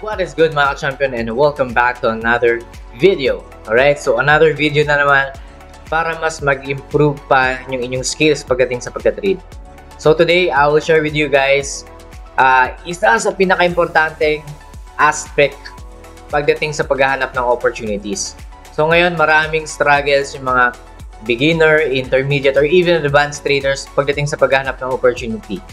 What is good mga champion, and welcome back to another video. Alright, so another video na naman para mas mag-improve pa yung inyong skills pagdating sa pagka-trade. So today, I will share with you guys isa sa pinaka-importanteng aspect pagdating sa paghahanap ng opportunities. So ngayon, maraming struggles yung mga beginner, intermediate, or even advanced traders pagdating sa paghahanap ng opportunity.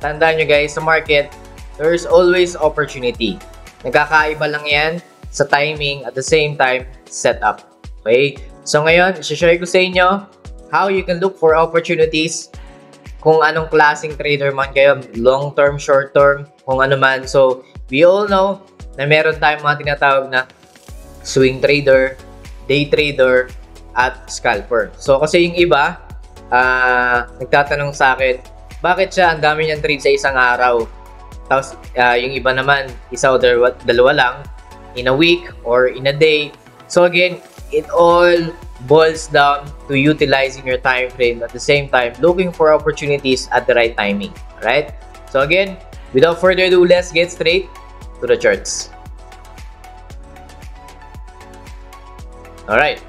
Tandaan nyo guys, sa market, there's always opportunity. Nagkakaiba lang yan sa timing at the same time, setup. Okay? So ngayon, i-share ko sa inyo how you can look for opportunities kung anong klaseng trader man kayo, long-term, short-term, kung ano man. So, we all know na meron tayong mga tinatawag na swing trader, day trader, at scalper. So, kasi yung iba, nagtatanong sa akin, bakit siya ang dami niyang trade sa isang araw? Tapos, yung iba naman, isa o dalawa lang in a week or in a day. So again, it all boils down to utilizing your time frame at the same time, looking for opportunities at the right timing. Alright? So again, without further ado, let's get straight to the charts. Alright.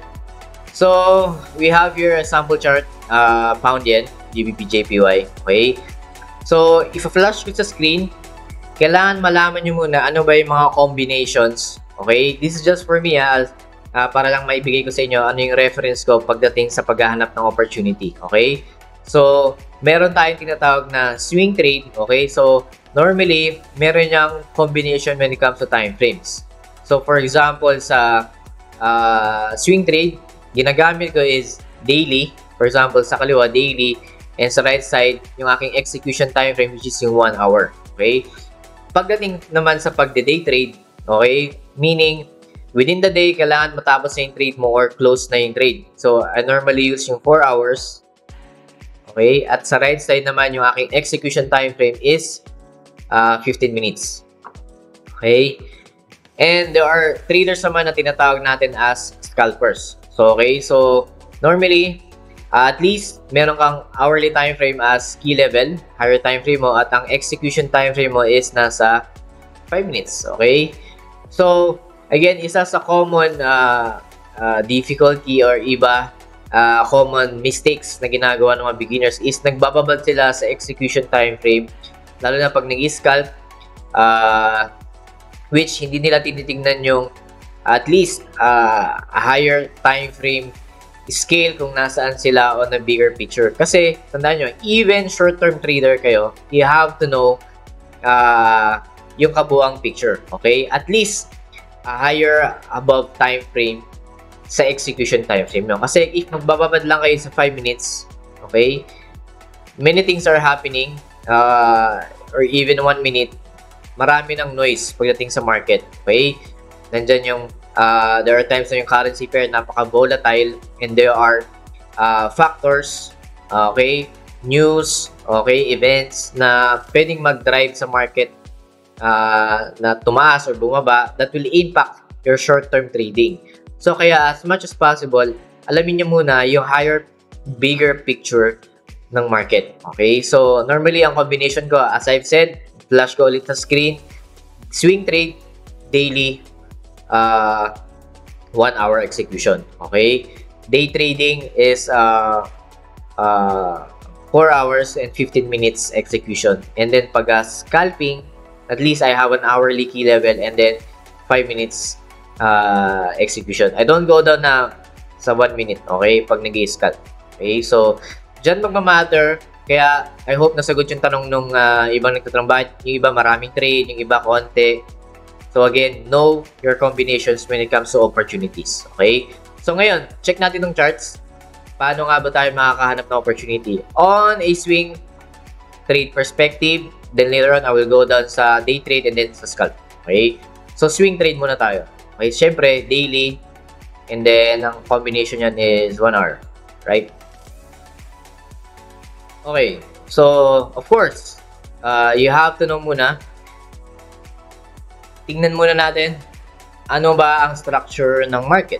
So, we have here a sample chart, pound yen, GBP JPY. Okay? So, if I-flash ko sa screen, kailangan malaman nyo muna ano ba yung mga combinations. Okay? This is just for me para lang maibigay ko sa inyo ano yung reference ko pagdating sa paghahanap ng opportunity. Okay? So, meron tayong tinatawag na swing trade. Okay? So, normally, meron yung combination when it comes to time frames. So, for example, sa swing trade, ginagamit ko is daily. For example, sa kaliwa, daily. And sa right side, yung aking execution time frame which is yung 1 hour. Okay? Pagdating naman sa pagde-day trade, okay? Meaning, within the day, kailangan matapos na yung trade mo or close na yung trade. So, I normally use yung 4 hours. Okay? At sa right side naman, yung aking execution time frame is 15 minutes. Okay? And there are traders naman na tinatawag natin as scalpers. So, okay? So, normally, at least, meron kang hourly time frame as key level, higher time frame mo, at ang execution time frame mo is nasa 5 minutes. Okay? So, again, isa sa common difficulty or iba common mistakes na ginagawa ng mga beginners is nagbababad sila sa execution time frame, lalo na pag nag-scalp, which hindi nila tinitingnan yung at least a higher time frame scale kung nasaan sila on a bigger picture. Kasi, tandaan nyo, even short-term trader kayo, you have to know yung kabuang picture. Okay? At least, a higher above time frame sa execution time frame nyo. Kasi, if magbababad lang kayo sa 5 minutes, okay, many things are happening, or even 1 minute, marami ng noise pagdating sa market. Okay? Nandyan yung there are times na yung currency pair napaka-volatile and there are factors, okay, news, okay, events na pwedeng mag-drive sa market na tumaas or bumaba that will impact your short-term trading. So, kaya as much as possible, alamin nyo muna yung higher, bigger picture ng market. Okay? So, normally, ang combination ko, as I've said, flash ko ulit sa screen, swing trade, daily, 1 hour execution. Okay? Day trading is 4 hours and 15 minutes execution. And then pag scalping, at least I have an hourly key level and then 5 minutes execution. I don't go down na sa 1 minute. Okay? Pag nag-scalp. Okay? So, dyan magmamatter. Kaya, I hope nasagot yung tanong nung ibang nagtatrabaho. Yung iba maraming trade, yung iba konti. So again, know your combinations when it comes to opportunities. Okay? So ngayon, check natin yung charts. Paano nga ba tayo makakahanap ng opportunity? On a swing trade perspective, then later on, I will go down sa day trade and then sa scalp. Okay? So swing trade muna tayo. Okay? Siyempre, daily. And then, ang combination yan is 1 hour. Right? Okay. So, of course, you have to know muna. Tingnan muna natin ano ba ang structure ng market.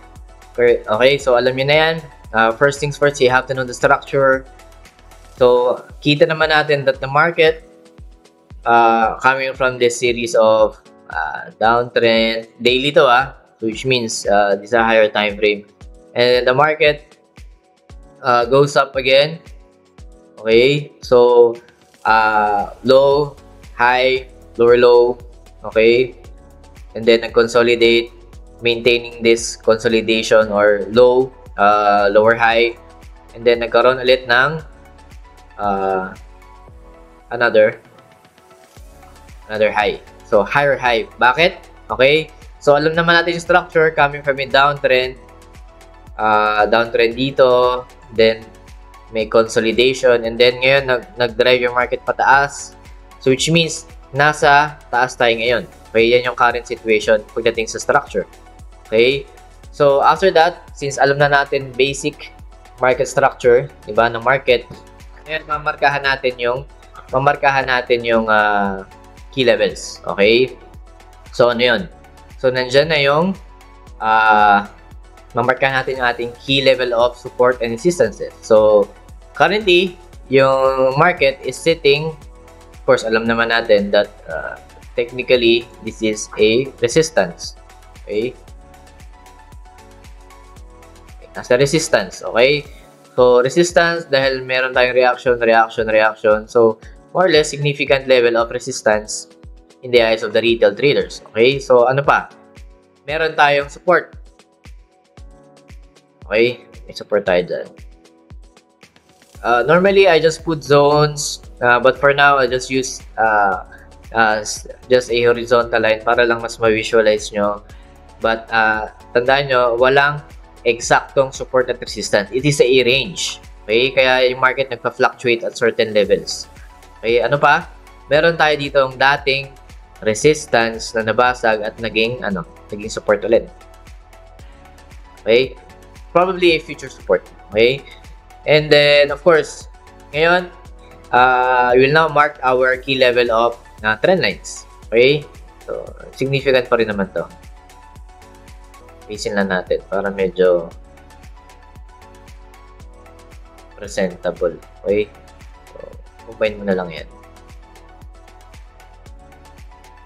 Okay, so alam nyo na yan. First things first, you have to know the structure. So, kita naman natin that the market coming from this series of downtrend. Daily to so which means this is a higher time frame. And the market goes up again. Okay, so low, high, lower low. Okay, and then nag-consolidate, maintaining this consolidation or low, lower high, and then nagkaroon ulit ng another high. So higher high. Bakit? Okay, so alam naman natin yung structure coming from a downtrend, dito, then may consolidation, and then ngayon nag-drive yung market pataas. So which means nasa taas tayo ngayon. Okay, yan yung current situation pagdating sa structure. Okay, so after that, since alam na natin basic market structure, diba, ng market, ngayon mamarkahan natin yung key levels. Okay, so ano yun? So nandyan na yung mamarkahan natin yung ating key level of support and resistances. So currently, yung market is sitting, of course, alam naman natin that technically, this is a resistance. Okay? Nasa resistance. Okay? So, resistance, dahil meron tayong reaction. So, more or less, significant level of resistance in the eyes of the retail traders. Okay? So, ano pa? Meron tayong support. Okay? May support tayo dyan. Normally, I just put zones, but for now, I just use just a horizontal line para lang mas ma-visualize nyo. But tandaan nyo, walang eksaktong support at resistance. It is a range. Okay? Kaya yung market nagpa-fluctuate at certain levels. Okay? Ano pa? Meron tayo dito ang dating resistance na nabasag at naging support ulit. Okay? Probably a future support. Okay? And then, of course, ngayon, we will now mark our key level of trend lines. Okay? So, significant pa rin naman to. Isin lang natin para medyo presentable. Okay? So, combine mo na lang yan.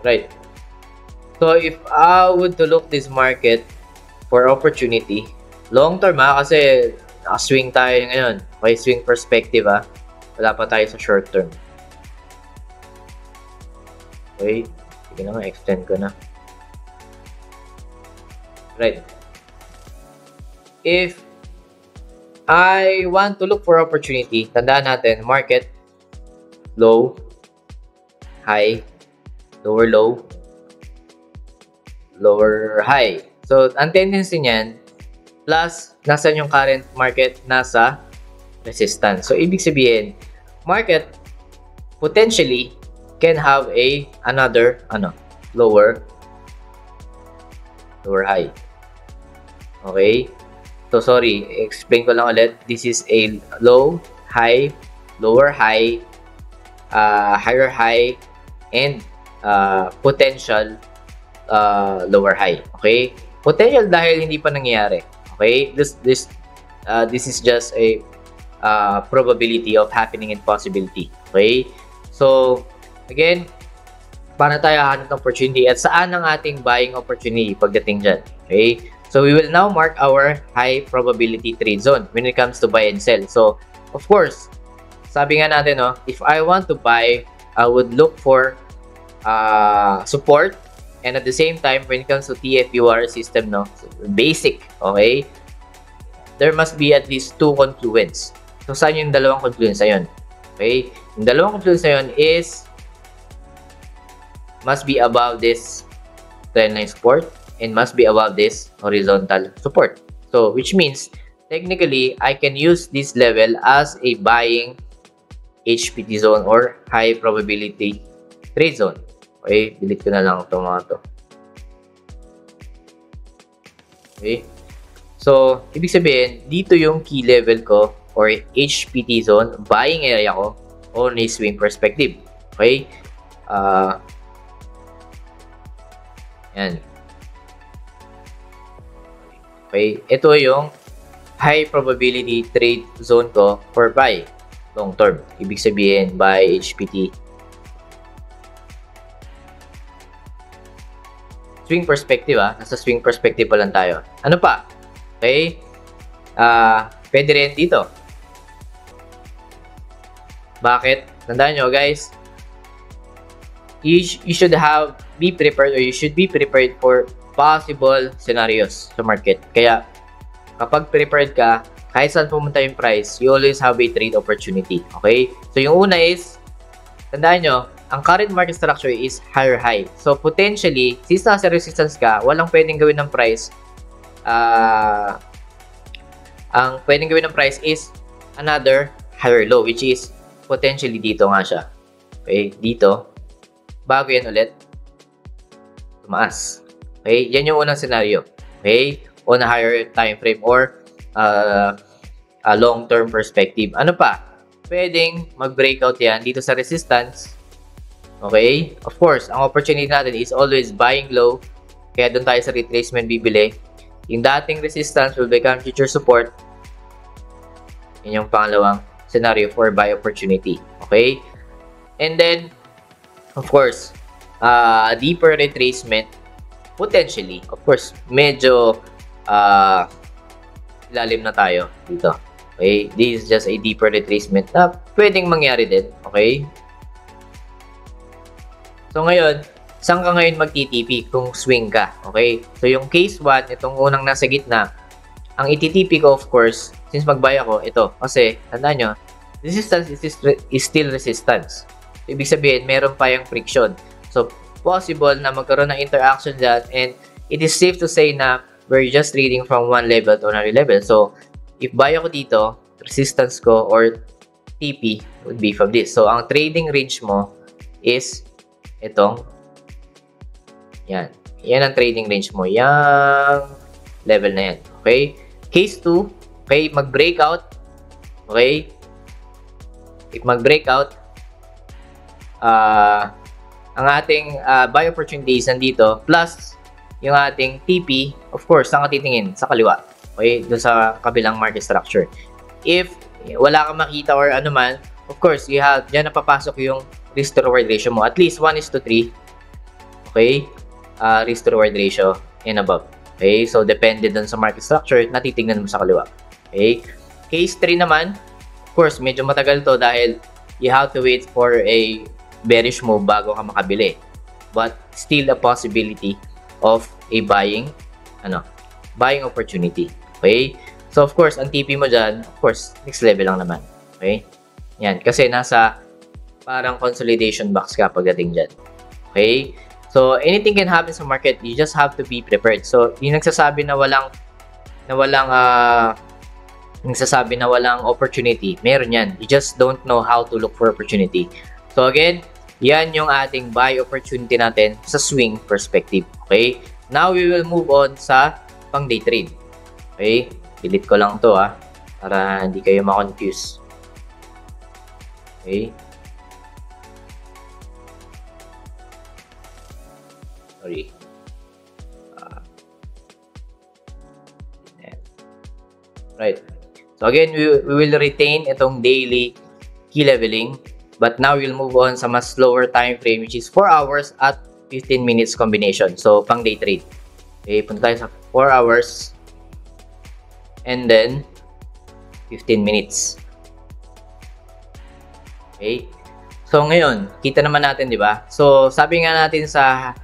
Right. So, if I would to look this market for opportunity, long term kasi swing tayo ngayon. Okay, swing perspective wala pa tayo sa short term. Okay, sige na nga, extend ko na. Right. If I want to look for opportunity, tandaan natin, market, low, high, lower low, lower high. So, ang tendency niyan, plus, nasa yung current market, nasa resistance. So, ibig sabihin, market potentially can have another lower high. Okay? So, sorry, explain ko lang ulit. This is a low, high, lower high, higher high, and potential lower high. Okay? Potential dahil hindi pa nangyayari. Okay? This is just a probability of happening and possibility. Okay? So, again, paano tayo hahanap ng opportunity at saan ang ating buying opportunity pagdating dyan? Okay? So, we will now mark our high probability trade zone when it comes to buy and sell. So, of course, sabi nga natin, if I want to buy, I would look for support, and at the same time, when it comes to TFUR system, basic, okay? There must be at least two confluence. So, saan yung dalawang confluence na yun? Okay? Yung dalawang confluence na yun is must be above this trendline support and must be above this horizontal support. So, which means, technically, I can use this level as a buying HPT zone or high probability trade zone. Okay? Delete ko na lang ito mga to. Okay? So, ibig sabihin, dito yung key level ko or HPT zone, buying area ko on a swing perspective. Okay? Yan. Okay? Ito yung high probability trade zone ko for buy long term. Ibig sabihin, buy HPT. swing perspective nasa swing perspective pa lang tayo. Ano pa? Okay? Pwede rin dito. Bakit? Tandaan nyo guys, you should be prepared, or you should be prepared for possible scenarios sa market. Kaya kapag prepared ka, kahit saan pumunta yung price, you always have a trade opportunity. Okay? So yung una is, tandaan nyo, ang current market structure is higher high. So potentially, since nasa resistance ka, walang pwedeng gawin ng price. Ang pwedeng gawin ng price is another higher low, which is potentially dito nga siya. Okay? Dito. Bago yan ulit, tumaas. Okay? Yan yung unang scenario. Okay? On a higher time frame or a long-term perspective. Ano pa? Pwedeng mag-breakout yan dito sa resistance. Okay? Of course, ang opportunity natin is always buying low. Kaya doon tayo sa retracement bibili. Yung dating resistance will become future support. Yan yung pangalawang scenario for buy opportunity. Okay? And then, of course, deeper retracement, potentially. Of course, medyo ilalim na tayo dito. Okay? This is just a deeper retracement na pwedeng mangyari din. Okay? So, ngayon, saan ka ngayon mag-TTP kung swing ka? Okay? So, yung case 1, itong unang nasa gitna, ang i-TTP ko, of course, since mag-buy ako, ito. Kasi, tandaan nyo, resistance is still resistance. So, ibig sabihin, meron pa yung friction. So, possible na magkaroon ng interaction dyan, and it is safe to say na we're just trading from one level to another level. So, if buy ako dito, resistance ko or TP would be from this. So, ang trading range mo is itong yan. Yan ang trading range mo. Yang level na yan. Okay? Case 2, okay, mag-breakout. Okay? If mag-breakout, ang ating buy opportunities nandito, plus yung ating TP, of course, saan ka titingin? Sa kaliwa. Okay? Doon sa kabilang market structure. If wala kang makita or ano man, of course, dyan na papasok yung risk to reward ratio mo. At least 1:3. Okay? Risk to reward ratio and above. Okay? So, depende dun sa market structure na titignan mo sa kaliwa. Okay? Case 3 naman, of course, medyo matagal to dahil you have to wait for a bearish move bago ka makabili. But, still a possibility of a buying opportunity. Okay? So, of course, ang TP mo dyan, of course, next level lang naman. Okay? Yan. Kasi nasa parang consolidation box ka pagdating dyan. Okay? So, anything can happen sa market. You just have to be prepared. So, yung nagsasabi na walang opportunity, meron yan. You just don't know how to look for opportunity. So, again, yan yung ating buy opportunity natin sa swing perspective. Okay? Now, we will move on sa pang day trade. Okay? Delete ko lang to para hindi kayo ma-confuse. Okay? Sorry. Right. So again, we will retain itong daily key leveling, but now we'll move on sa mas slower time frame, which is 4 hours at 15 minutes combination. So pang day trade. Okay, punta tayo sa 4 hours and then 15 minutes. Okay. So ngayon, kita naman natin, di ba? So sabi nga natin sa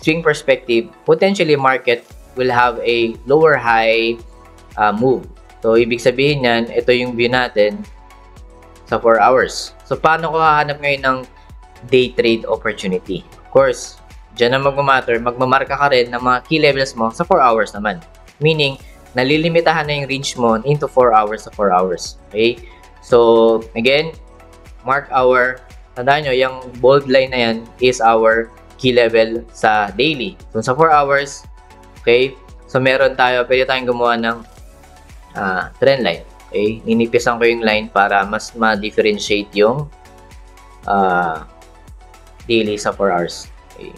swing perspective, potentially market will have a lower high move. So, ibig sabihin yan, ito yung view natin sa 4 hours. So, paano ko hahanap ngayon ng day trade opportunity? Of course, dyan na magmamarka ka rin ng mga key levels mo sa 4 hours naman. Meaning, nalilimitahan na yung range mo into 4 hours sa 4 hours. Okay? So, again, mark our, tandaan nyo, yung bold line na yan is our key level sa daily. So, sa 4 hours, okay, so pwede tayong gumawa ng trend line. Okay, ninipisan ko yung line para mas ma-differentiate yung daily sa 4 hours. Okay.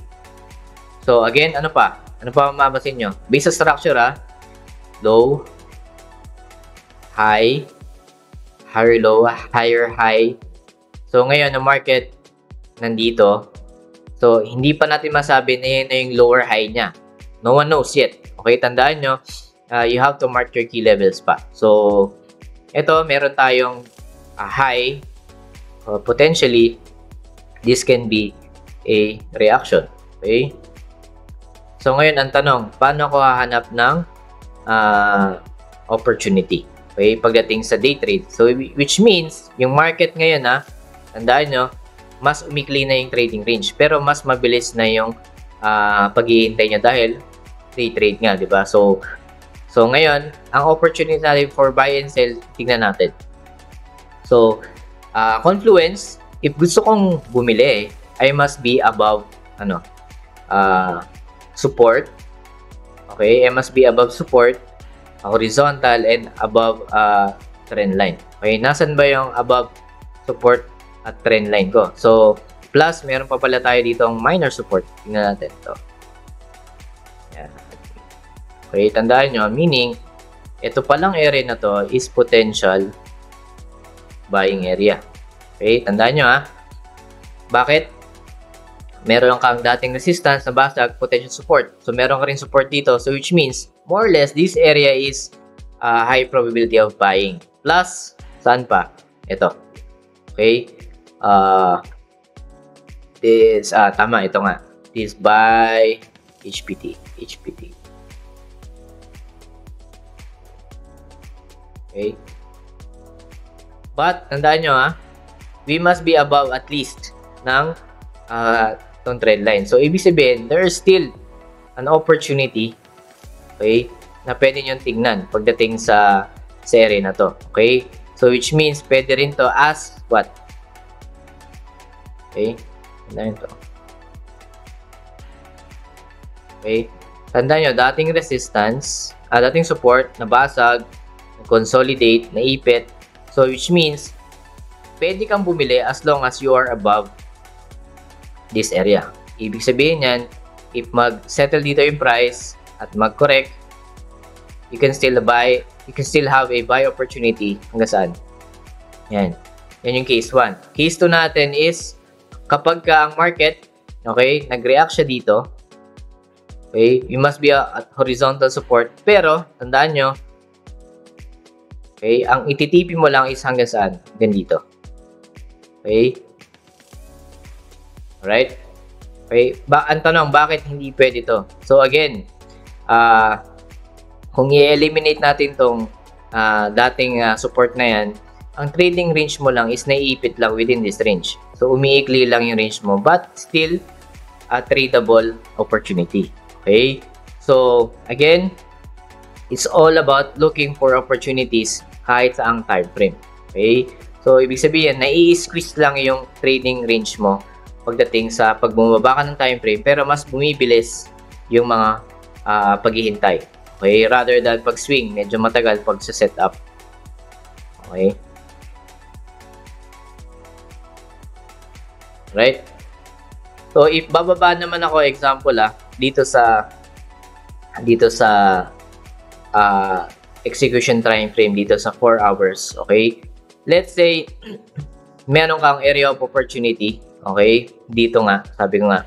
So, again, ano pa mababasin nyo? Base sa structure, low, high, higher low, higher high. So, ngayon, ang market nandito. So, hindi pa natin masabi na yun na yung lower high niya. No one knows yet. Okay, tandaan nyo, you have to mark your key levels pa. So, ito, meron tayong high. Potentially, this can be a reaction. Okay? So, ngayon, ang tanong, paano ako hahanap ng opportunity? Okay? Pagdating sa day trade. So, which means, yung market ngayon, tandaan nyo, mas umikli na yung trading range. Pero mas mabilis na yung paghihintay nyo dahil day trade nga, di ba? So ngayon, ang opportunity natin for buy and sell, tingnan natin. So, confluence, if gusto kong bumili, I must be above, support. Okay? I must be above support, horizontal, and above trend line. Okay? Nasaan ba yung above support at trend line ko? So, plus, meron pa pala tayo dito ang minor support. Tingnan natin ito. Yan. Okay, tandaan nyo, meaning, ito palang area na to is potential buying area. Okay, tandaan nyo Bakit? Meron kang dating resistance na basag, potential support. So, meron ka rin support dito. So, which means, more or less, this area is high probability of buying. Plus, saan pa? Ito. Okay? Tama, ito nga. This buy HPT. Okay. But, tandaan nyo we must be above at least ng itong trend line. So, ibig sabihin, there is still an opportunity, okay, na pwede nyo tingnan pagdating sa area na to. Okay? So, which means, pwede rin to as what? Okay? Tandaan ito. Okay? Tandaan nyo, dating resistance, dating support, nabasag, consolidate, naipit. So, which means, pwede kang bumili as long as you are above this area. Ibig sabihin yan, if mag-settle dito yung price at mag-correct, you can still buy, you can still have a buy opportunity hanggang saan. Yan. Yan yung case 1. Case 2 natin is, kapag ang market, okay, nag-react siya dito, okay, you must be at horizontal support, pero, tandaan nyo, okay, ang ititipi mo lang is hanggang saan? Hanggang dito. Okay? Alright? Okay? Ang tanong, bakit hindi pwede to? So, again, kung i-eliminate natin tong dating support na yan, ang trading range mo lang is naiipit lang within this range. So, umiikli lang yung range mo, but still, a tradable opportunity. Okay? So, again, it's all about looking for opportunities kahit sa ang time frame. Okay? So, ibig sabihin, nai-squeeze lang yung trading range mo pagdating sa pagbumaba ka ng time frame, pero mas bumibilis yung mga paghihintay. Okay? Rather than pag-swing, medyo matagal pag sa setup. Okay? Right? So, if bababa naman ako, example dito sa execution time frame dito sa 4 hours, okay? Let's say, meron kang area of opportunity, okay? Dito nga, sabi ko nga.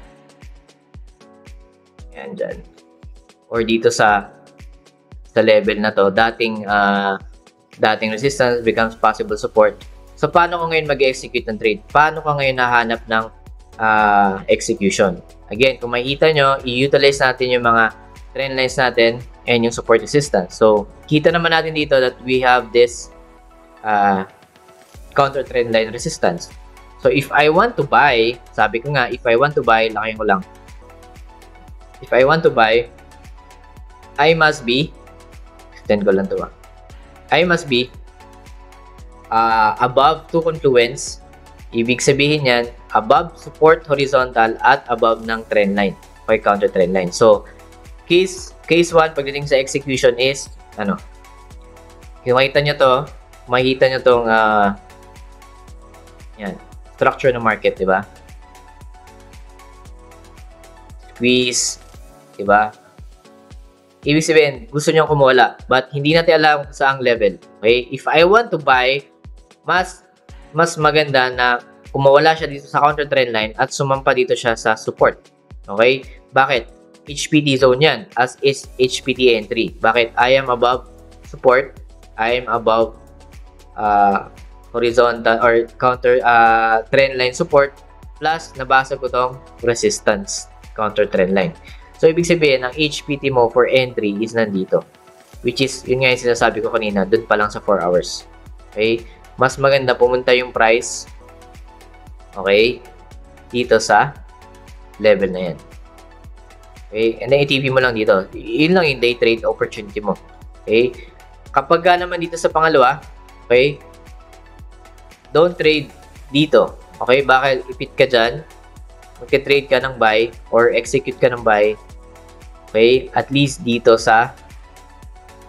Yan, dyan. Or dito sa level na to, dating resistance becomes possible support. So, paano ko ngayon mag-execute ng trade? Paano ko ngayon nahanap ng execution? Again, kung makikita nyo, i-utilize natin yung mga trend lines natin and yung support resistance. So, kita naman natin dito that we have this counter trend line resistance. So, if I want to buy, sabi ko nga, if I want to buy, laki ko lang. If I want to buy, I must be, extend ko lang to I must be above to confluence. Ibig sabihin yan, above support horizontal at above ng trend line. Okay, counter trend line. So, case 1 pagdating sa execution is, kung makita nyo tong yan, structure ng market, di ba? Squeeze, di ba? Ibig sabihin, gusto nyo kumuha, but hindi natin alam kung saang level. Okay? If I want to buy, mas maganda na kung mawala siya dito sa counter trend line at sumampa dito siya sa support. Okay? Bakit? HPT zone yan, as is HPT entry. Bakit? I am above support, I am above horizontal or counter trend line support, plus nabasa ko tong resistance counter trend line. So, ibig sabihin, ang HPT mo for entry is nandito. Which is, yun nga yung sinasabi ko kanina, dun pa lang sa 4 hours. Okay? Mas maganda pumunta yung price, okay, dito sa level na yan. Okay? And then, ATP mo lang dito. Yun lang yung day trade opportunity mo. Okay? Kapag naman dito sa pangalawa, okay, don't trade dito. Okay? Bakit ipit ka dyan? Magka-trade ka ng buy or execute ka ng buy. Okay? At least dito sa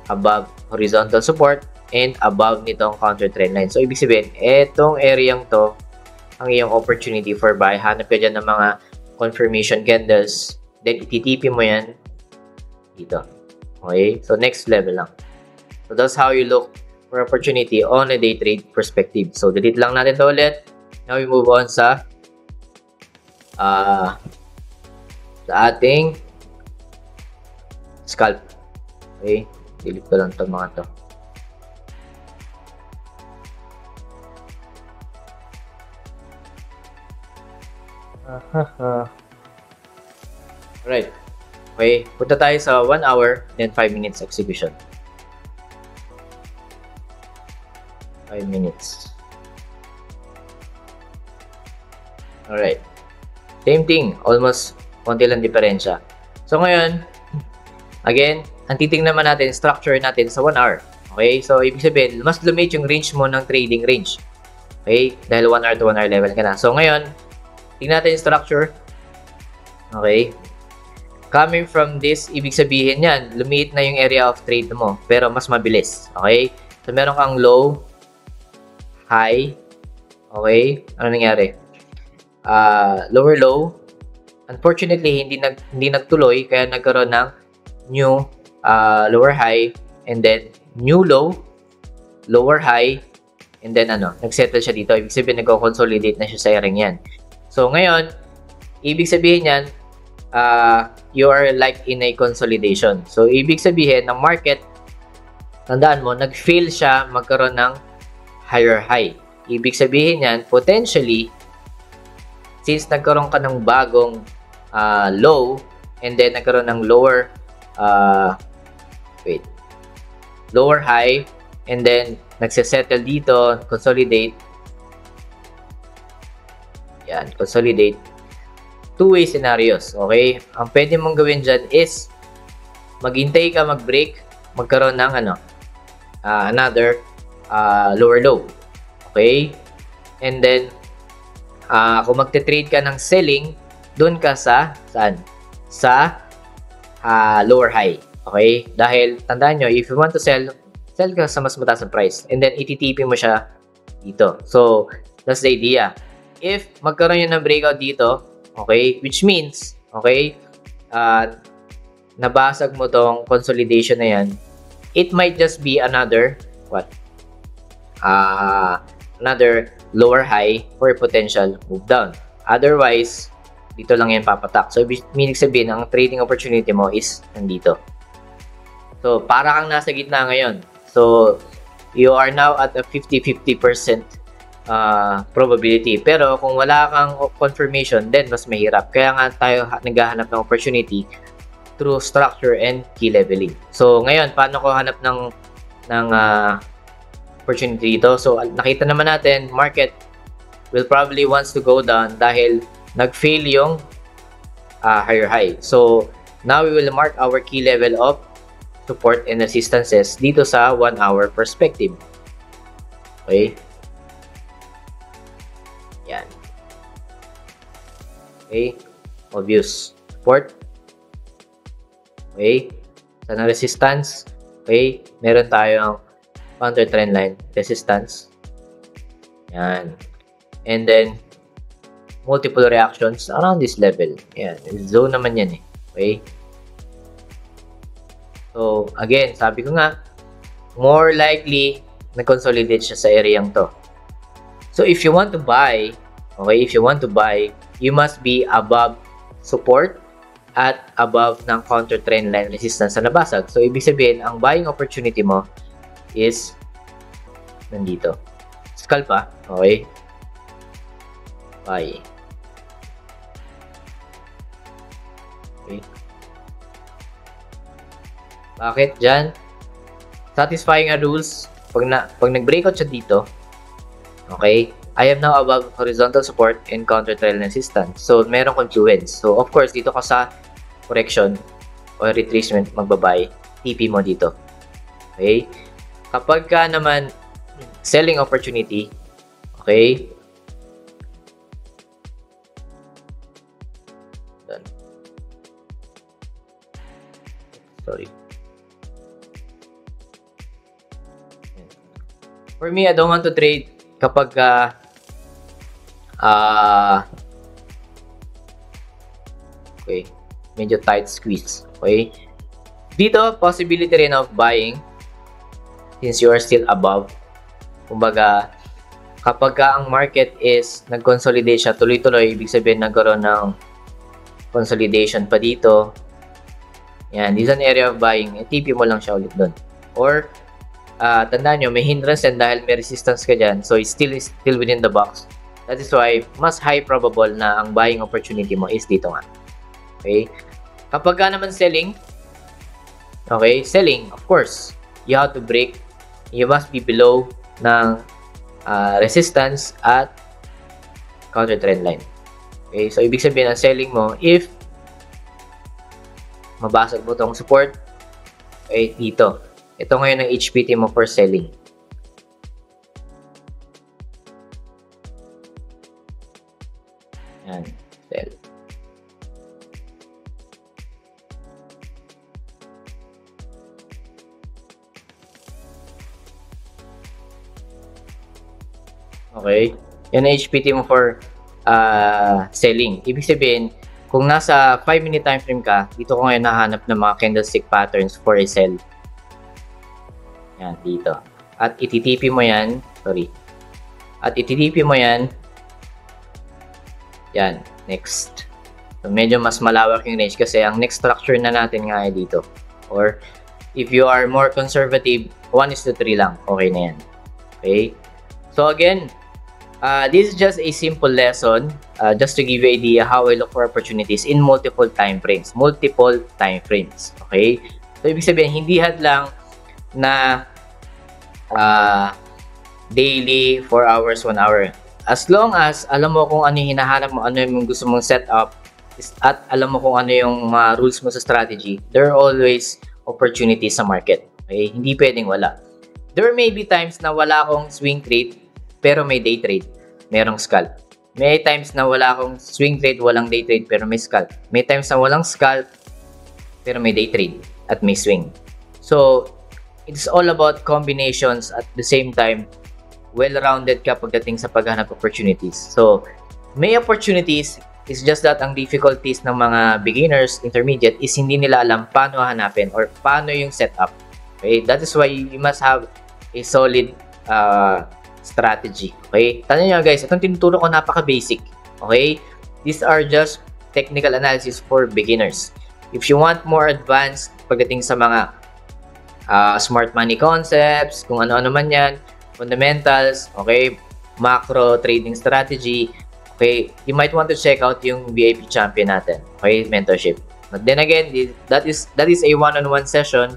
above horizontal support and above nitong counter trend line. So, ibig sabihin, etong area to ang iyong opportunity for buy. Hanap ka dyan ng mga confirmation candles. Then, ititp mo yan dito. Okay? So, next level lang. So, that's how you look for opportunity on a day trade perspective. So, delete lang natin ito ulit. Now, we move on sa ating scalp. Okay? Delete ko lang ito mga to. Alright. Okay. Punta tayo sa 1 hour, then 5 minutes execution. 5 minutes. Alright. Same thing. Almost konti lang diferensya. So, ngayon, again, ang titingnan naman natin, structure natin sa 1 hour. Okay? So, ibig sabihin, mas lumit yung range mo ng trading range. Okay? Dahil 1 hour to 1 hour level ka na. So, ngayon, tingnan natin yung structure. Okay? Coming from this, ibig sabihin yan, lumit na yung area of trade mo. Pero mas mabilis. Okay? So, meron kang low, high. Okay? Ano nangyari? Lower low. Unfortunately, hindi nagtuloy. Kaya nagkaroon ng new lower high, and then new low, lower high, and then nagsettle siya dito. Ibig sabihin, nagko-consolidate na siya sa area yan. So, ngayon, ibig sabihin yan, you are like in a consolidation. So, ibig sabihin, ng market, tandaan mo, nag-fail siya magkaroon ng higher high. Ibig sabihin yan, potentially, since nagkaroon ka ng bagong low, and then nagkaroon ng lower lower high, and then nagsesettle dito, consolidate. Yan, consolidate. Two-way scenarios, okay? Ang pwede mong gawin dyan is maghintay ka mag-break, magkaroon ng another lower low. Okay? And then, kung magte-trade ka ng selling, doon ka sa, saan? Sa lower high. Okay? Dahil, tandaan nyo, if you want to sell ka sa mas mataas na price. And then, ititp mo siya dito. So, that's the idea. If magkaroon yun ng breakout dito, okay, which means, okay, nabasag mo tong consolidation na yan, it might just be another, another lower high for potential move down. Otherwise, dito lang yan papatak. So, meaning sabihin, ang trading opportunity mo is nandito. So, para kang nasa gitna ngayon. So, you are now at a 50-50% probability. Pero, kung wala kang confirmation, then mas mahirap. Kaya nga tayo naghahanap ng opportunity through structure and key leveling. So, ngayon, paano ko hanap ng opportunity dito? So, nakita naman natin, market will probably wants to go down dahil nag-fail yung higher high. So, now we will mark our key level of support and resistances dito sa 1 hour perspective. Okay? Yan. Okay? Obvious. Support. Okay? Sana resistance. Okay? Meron tayong counter trend line. Resistance. Yan. And then, multiple reactions around this level. Yan. Zone naman yan eh. Okay? So, again, sabi ko nga, more likely, nag-consolidate siya sa area to. So, if you want to buy, Okay, if you want to buy, you must be above support at above ng counter trend line resistance na nabasag. So, ibig sabihin, ang buying opportunity mo is nandito. Scalp pa. Okay. Buy. Okay. Bakit dyan? Satisfying our rules. Pag nag-breakout siya dito, okay, I am now above horizontal support and counter trend resistance. So, merong confluence. So, of course, dito ka sa correction or retracement magbabay, TP mo dito. Okay? Kapag ka naman selling opportunity, okay, sorry. For me, I don't want to trade kapag okay, medyo tight squeeze. Okay? Dito, possibility rin of buying since you are still above. Kumbaga, kapag ang market is nag-consolidate siya tuloy-tuloy, ibig sabihin nagkaroon ng consolidation pa dito. Yan, this is an area of buying. TP mo lang siya ulit doon. Or, tandaan nyo, may hindrance yan dahil may resistance ka dyan. So, it's still within the box. That is why, mas high probable na ang buying opportunity mo is dito nga. Okay? Kapag ka naman selling, okay, selling, of course, you have to break. You must be below ng resistance at counter trend line. Okay? So, ibig sabihin ang selling mo, if mabasag mo itong support, okay, dito. Ito ngayon ang HPT mo for selling. Yan. Sell. Okay. Yan ang HPT mo for selling. Ibig sabihin, kung nasa 5-minute time frame ka, dito ko ngayon nahanap ng mga candlestick patterns for a sell. Yan, dito. At ititipi mo yan. Sorry. At ititipi mo yan. Yan. Next. So, medyo mas malawak yung range kasi ang next structure na natin nga ay dito. Or, if you are more conservative, 1:3 lang. Okay na yan. Okay? So, again, this is just a simple lesson just to give you an idea how I look for opportunities in multiple time frames. Multiple time frames. Okay? So, ibig sabihin, hindi hadlang na daily, 4 hours, 1 hour. As long as alam mo kung ano yung hinahanap mo, ano yung gusto mong setup, at alam mo kung ano yung mga rules mo sa strategy, there are always opportunities sa market. Okay? Hindi pwedeng wala. There may be times na wala akong swing trade, pero may day trade. Merong scalp. May times na wala akong swing trade, walang day trade, pero may scalp. May times na walang scalp, pero may day trade at may swing. So, it's all about combinations at the same time, well-rounded ka pagdating sa paghanap opportunities. So, may opportunities, it's just that ang difficulties ng mga beginners, intermediate, is hindi nila alam paano hanapin or paano yung setup. Okay? That is why you must have a solid strategy. Okay? Tandaan nyo guys, itong tinuturo ko napaka-basic. Okay? These are just technical analysis for beginners. If you want more advanced pagdating sa mga smart money concepts, kung ano-ano man yan, fundamentals, okay, macro trading strategy, okay, you might want to check out yung VIP champion natin, okay, mentorship. But then again, that is a one-on-one session,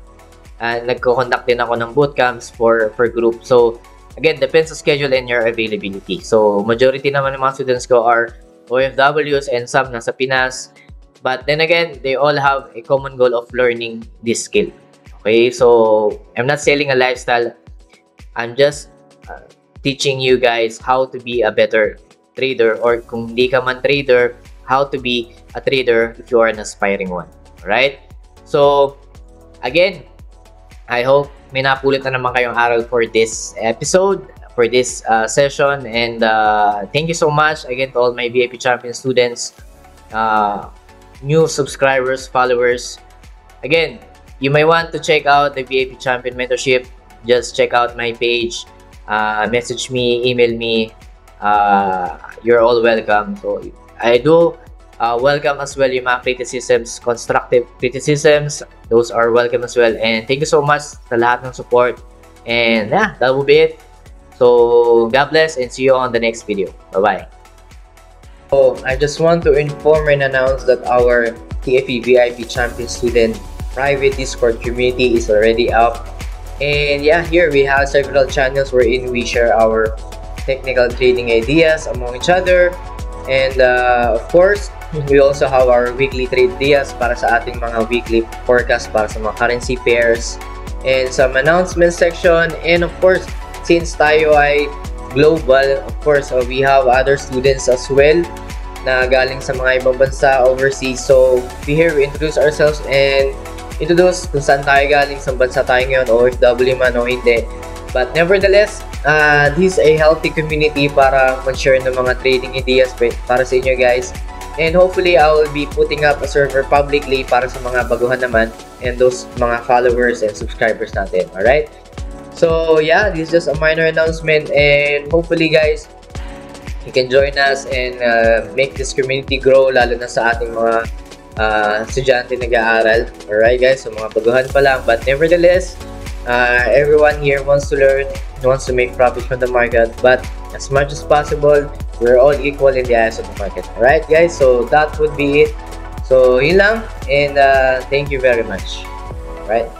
and nagko-conduct din ako ng bootcamps for group. So, again, depends sa schedule and your availability. So, majority naman ng mga students ko are OFWs and some nasa Pinas. But then again, they all have a common goal of learning this skill. Okay, so I'm not selling a lifestyle. I'm just teaching you guys how to be a better trader, or kung hindi ka man trader, how to be a trader if you are an aspiring one. Alright? So, again, I hope may napulot na naman kayong aral for this episode, for this session. And thank you so much again to all my VIP Champion students, new subscribers, followers. Again, you may want to check out the VIP Champion Mentorship. Just check out my page, message me, email me. you're all welcome. So I do welcome as well yung mga criticisms, constructive criticisms. Those are welcome as well. And thank you so much sa lahat ng support. And yeah, that will be it. So God bless and see you on the next video. Bye-bye. So I just want to inform and announce that our TFE VIP Champion Student private Discord community is already up. And yeah, here we have several channels wherein we share our technical trading ideas among each other. And of course, we also have our weekly trade ideas para sa ating mga weekly forecast para sa mga currency pairs. And some announcement section. And of course, since tayo ay global, of course, we have other students as well na galing sa mga ibang bansa overseas. So, here we introduce ourselves and introduce kung saan tayo galing, sa bansa tayo ngayon, OFW man o hindi. But nevertheless, this is a healthy community para mag-share ng mga trading ideas para sa inyo guys. And hopefully, I will be putting up a server publicly para sa mga baguhan naman and those mga followers and subscribers natin. Alright? So, yeah, this is just a minor announcement and hopefully guys, you can join us and make this community grow lalo na sa ating mga estudyante nag-aaral. Alright guys, so mga baguhan pa lang. But nevertheless, everyone here wants to learn, wants to make profit from the market. But as much as possible, we're all equal in the eyes of the market. Alright guys, so that would be it. So yun lang and thank you very much. Alright.